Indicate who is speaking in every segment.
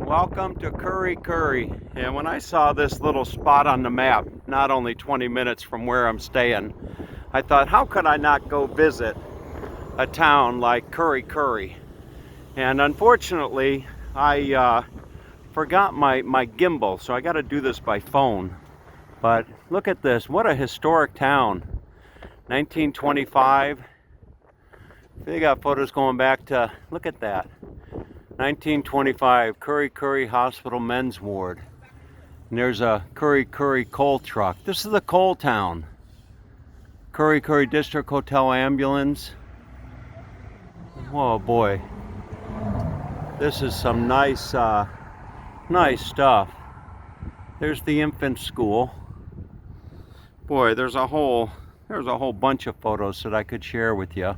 Speaker 1: Welcome to Kurri Kurri. And when I saw this little spot on the map, not only 20 minutes from where I'm staying, I thought, how could I not go visit a town like Kurri Kurri? And unfortunately, I forgot my gimbal, so I got to do this by phone. But look at this, what a historic town. 1925. They got photos going back to, look at that. 1925, Kurri Kurri Hospital Men's Ward. And there's a Kurri Kurri coal truck. This is the coal town. Kurri Kurri District Hotel ambulance. Oh boy. This is some nice nice stuff. There's the infant school. Boy, there's a whole bunch of photos that I could share with you.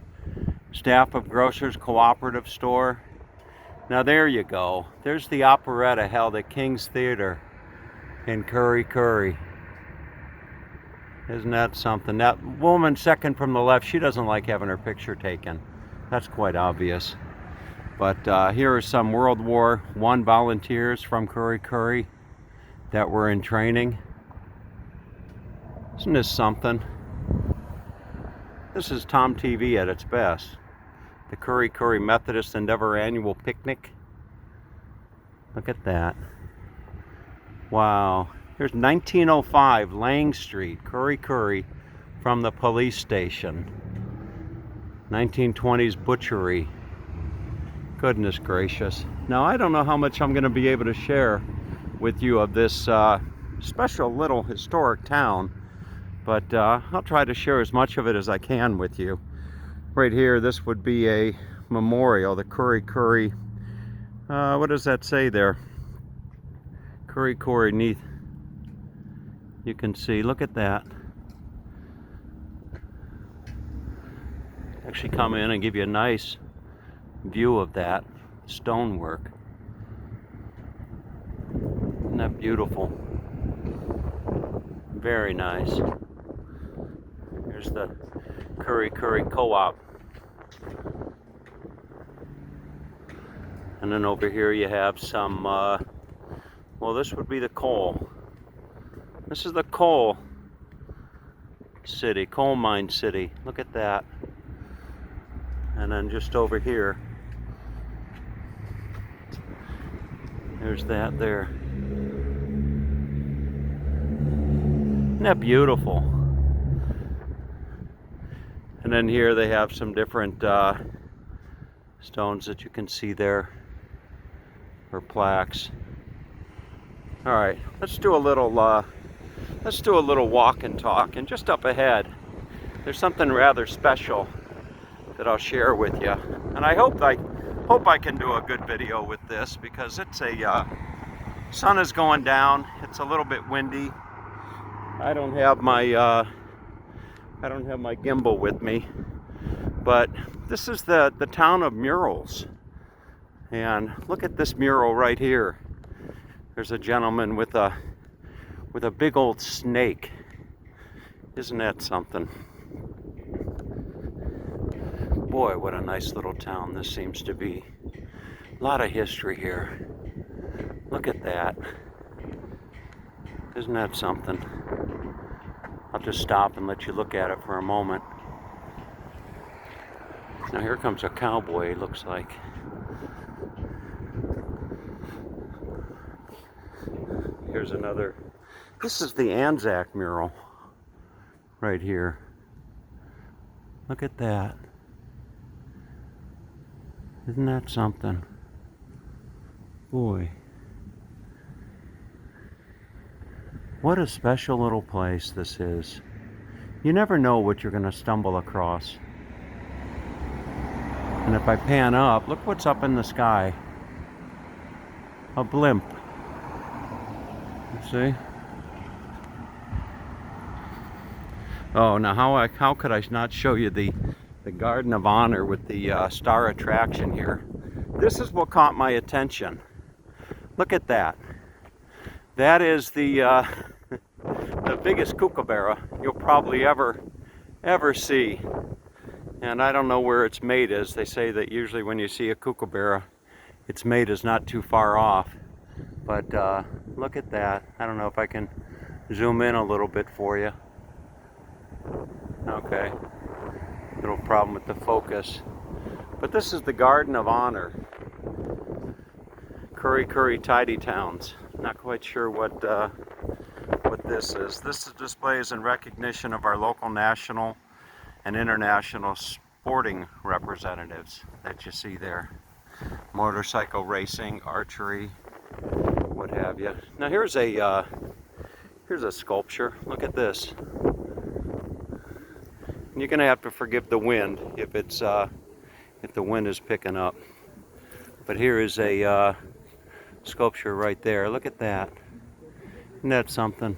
Speaker 1: Staff of Grocers Cooperative Store. Now there you go. There's the operetta held at King's Theater in Kurri Kurri. Isn't that something? That woman second from the left, she doesn't like having her picture taken. That's quite obvious. But here are some World War I volunteers from Kurri Kurri that were in training. Isn't this something? This is Tom TV at its best. The Kurri Kurri Methodist Endeavor Annual Picnic. Look at that. Wow. Here's 1905 Lang Street, Kurri Kurri, from the police station. 1920s butchery. Goodness gracious. Now I don't know how much I'm going to be able to share with you of this special little historic town, but I'll try to share as much of it as I can with you. Right here, this would be a memorial, the Kurri Kurri, what does that say there? Kurri Kurri neath. You can see, look at that. Actually come in and give you a nice view of that stonework. Isn't that beautiful? Very nice. Here's the Kurri Kurri Co-op. And then over here you have some, well, this would be the coal. This is the coal city, coal mine city. Look at that. And then just over here, there's that there. Isn't that beautiful? And then here they have some different stones that you can see there, or plaques. All right, let's do a little walk and talk. And just up ahead, there's something rather special that I'll share with you. And I hope I can do a good video with this, because it's a sun is going down. It's a little bit windy. I don't have my gimbal with me, but this is the town of Murals. And look at this mural right here. There's a gentleman with a big old snake. Isn't that something? Boy, what a nice little town this seems to be. A lot of history here. Look at that. Isn't that something? I'll just stop and let you look at it for a moment. Now here comes a cowboy, it looks like. Here's another. This is the Anzac mural right here. Look at that. Isn't that something? Boy. What a special little place this is. You never know what you're going to stumble across. And if I pan up, look what's up in the sky. A blimp. You see? Oh, now how could I not show you the Garden of Honor with the star attraction here? This is what caught my attention. Look at that. That is the biggest kookaburra you'll probably ever see. And I don't know where its mate is. They say that usually when you see a kookaburra, its mate is not too far off. But look at that. I don't know if I can zoom in a little bit for you. Okay, little problem with the focus. But this is the Garden of Honor. Kurri Kurri Tidy Towns. Not quite sure what this is. This display is in recognition of our local, national, and international sporting representatives that you see there. Motorcycle racing, archery, what have you. Now here's a sculpture. Look at this. And you're gonna have to forgive the wind if the wind is picking up. But here is a sculpture right there. Look at that. Isn't that something?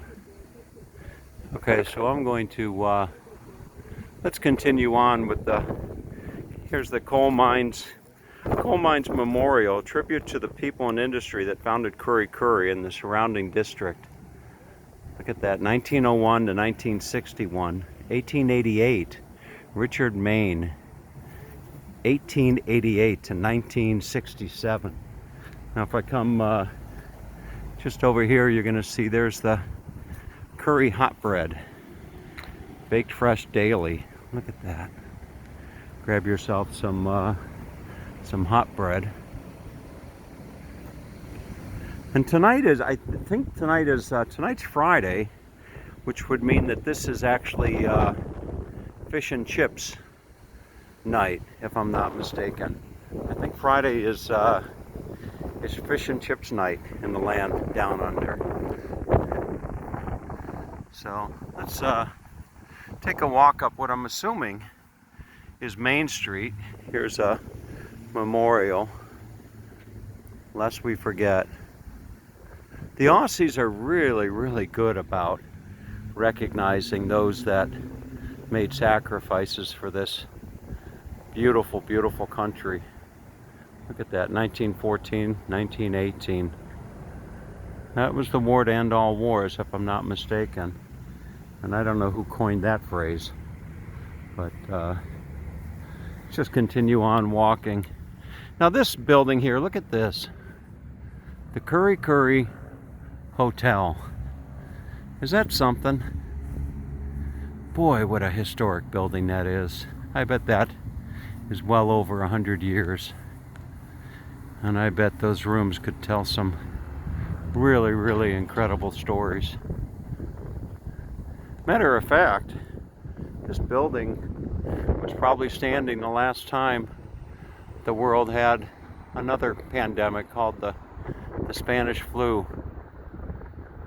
Speaker 1: Okay, so I'm going to let's continue on with here's the Coal Mines Memorial, tribute to the people and industry that founded Kurri Kurri and the surrounding district. Look at that, 1901 to 1961, 1888, Richard Maine, 1888 to 1967. Now if I come just over here, you're going to see there's the Kurri hot bread, baked fresh daily. Look at that. Grab yourself some hot bread. And tonight is, I think tonight's Friday, which would mean that this is actually fish and chips night, if I'm not mistaken. I think Friday is fish and chips night in the land down under. So let's take a walk up what I'm assuming is Main Street. Here's a memorial, lest we forget. The Aussies are really, really good about recognizing those that made sacrifices for this beautiful, beautiful country. Look at that, 1914, 1918. That was the war to end all wars, if I'm not mistaken. And I don't know who coined that phrase, but let's just continue on walking. Now this building here, look at this. The Kurri Kurri Hotel. Is that something? Boy, what a historic building that is. I bet that is well over 100 years. And I bet those rooms could tell some really, really incredible stories. Matter of fact, this building was probably standing the last time the world had another pandemic called the Spanish flu.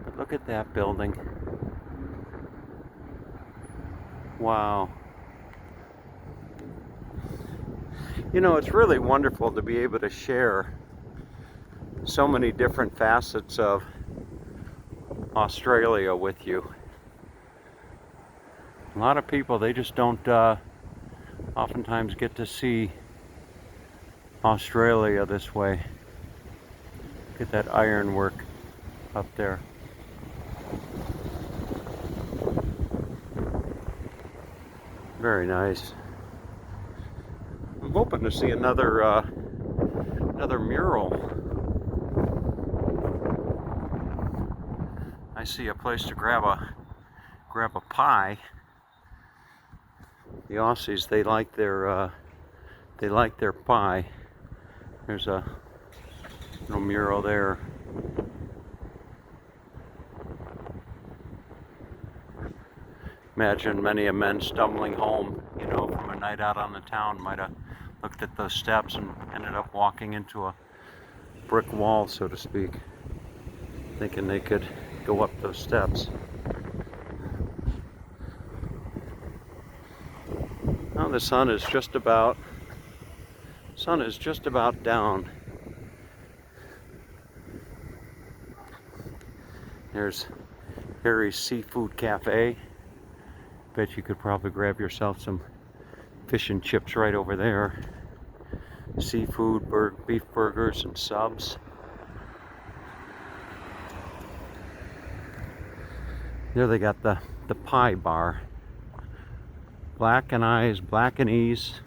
Speaker 1: But look at that building. Wow. You know, it's really wonderful to be able to share so many different facets of Australia with you. A lot of people, they just don't oftentimes get to see Australia this way. Look at that ironwork up there. Very nice. I'm hoping to see another mural. I see a place to grab a pie. The Aussies, they like their pie. There's a little mural there. Imagine many a men stumbling home, you know, from a night out on the town might have looked at those steps and ended up walking into a brick wall, so to speak, thinking they could go up those steps. Now the sun is just about down. There's Harry's Seafood Cafe. Bet you could probably grab yourself some fish and chips right over there. Seafood, beef burgers and subs. There they got the pie bar. Black and Eyes, Black and E's,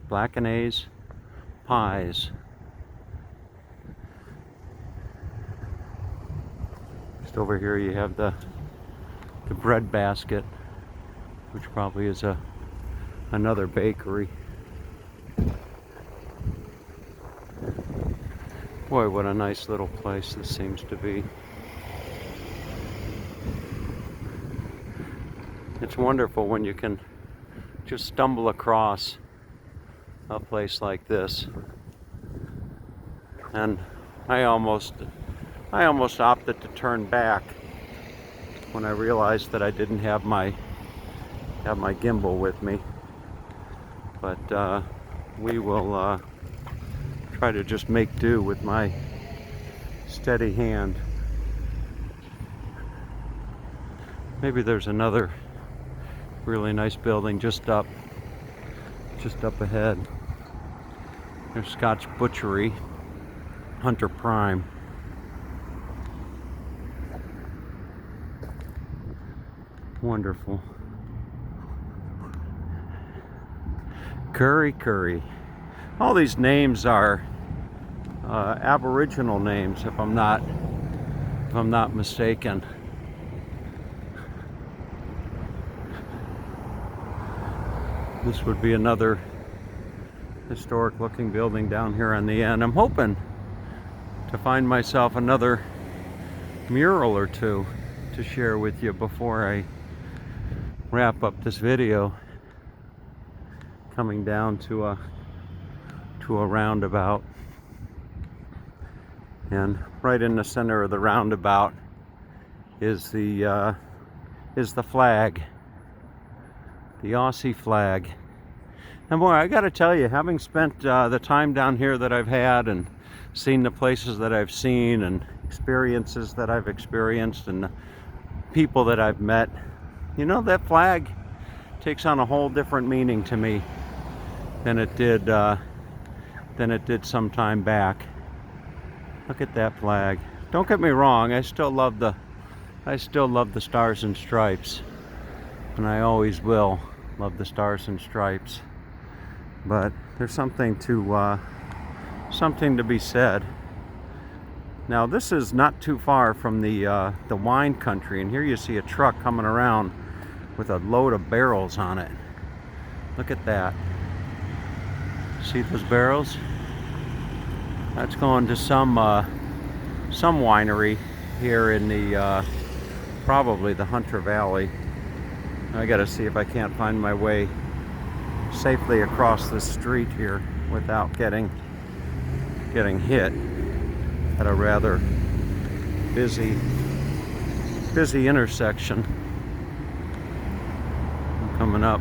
Speaker 1: Black and A's, pies. Just over here you have the bread basket, which probably is another bakery. Boy, what a nice little place this seems to be. It's wonderful when you can just stumble across a place like this. And I almost opted to turn back when I realized that I didn't have my gimbal with me. But we will try to just make do with my steady hand. Maybe there's another really nice building just up ahead. There's Scotch Butchery, Hunter Prime. Wonderful. Kurri Kurri. All these names are Aboriginal names, if I'm not mistaken. This would be another historic looking building down here on the end. I'm hoping to find myself another mural or two to share with you before I wrap up this video. Coming down to a roundabout, and right in the center of the roundabout is the flag, the Aussie flag. And boy, I gotta tell you, having spent the time down here that I've had and seen the places that I've seen and experiences that I've experienced and the people that I've met, you know, that flag takes on a whole different meaning to me than it did some time back. Look at that flag. Don't get me wrong, I still love the Stars and Stripes, and I always will love the Stars and Stripes. But there's something to be said. Now this is not too far from the wine country, and here you see a truck coming around with a load of barrels on it. Look at that. See those barrels? That's going to some winery here in the probably the Hunter Valley. I gotta see if I can't find my way safely across the street here without getting hit at a rather busy intersection. I'm coming up.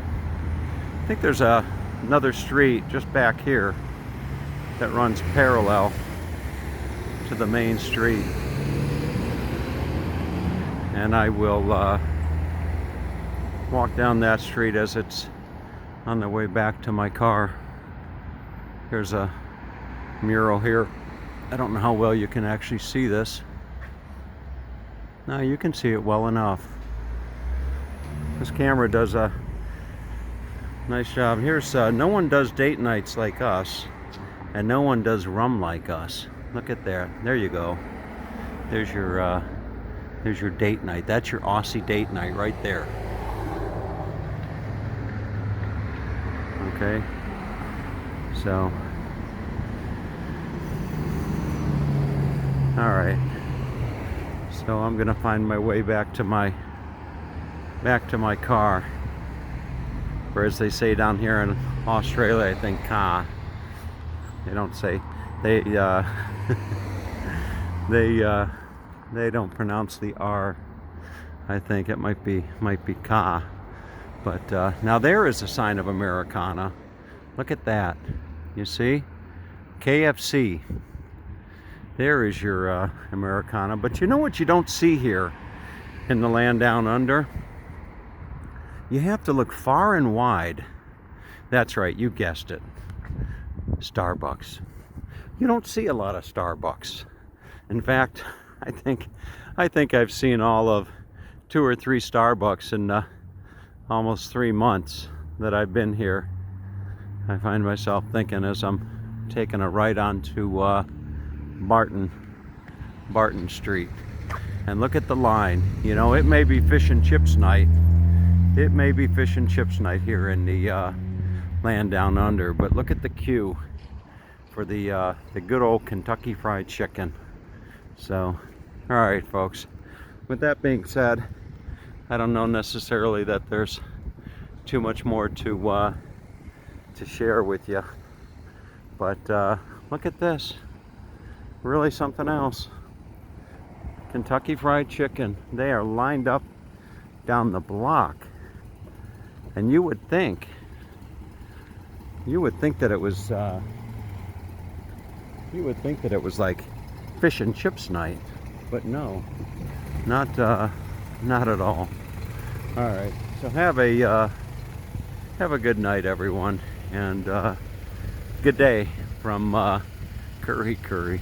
Speaker 1: I think there's another street just back here that runs parallel to the main street, and I will walk down that street as it's on the way back to my car. Here's a mural here. I don't know how well you can actually see this. No, you can see it well enough. This camera does a nice job. Here's no one does date nights like us, and no one does rum like us. Look at there. There you go. There's your date night. That's your Aussie date night right there. Okay. So, all right. So I'm gonna find my way back to my car. Or as they say down here in Australia, I think car. They don't say they don't pronounce the R. I think it might be car. But now there is a sign of Americana. Look at that. You see? KFC. There is your Americana. But you know what you don't see here in the land down under? You have to look far and wide. That's right, you guessed it. Starbucks. You don't see a lot of Starbucks. In fact, I think I've seen all of 2 or 3 Starbucks in almost 3 months that I've been here. I find myself thinking as I'm taking a right onto Barton Street. And look at the line. You know, it may be fish and chips night. It may be fish and chips night here in the land down under, but look at the queue for the good old Kentucky Fried Chicken. So, all right, folks. With that being said, I don't know necessarily that there's too much more to share with you, but look at this. Really something else. Kentucky Fried Chicken. They are lined up down the block, and you would think that it was like fish and chips night, but no, not at all. All right, so have a good night, everyone, and good day from Kurri Kurri.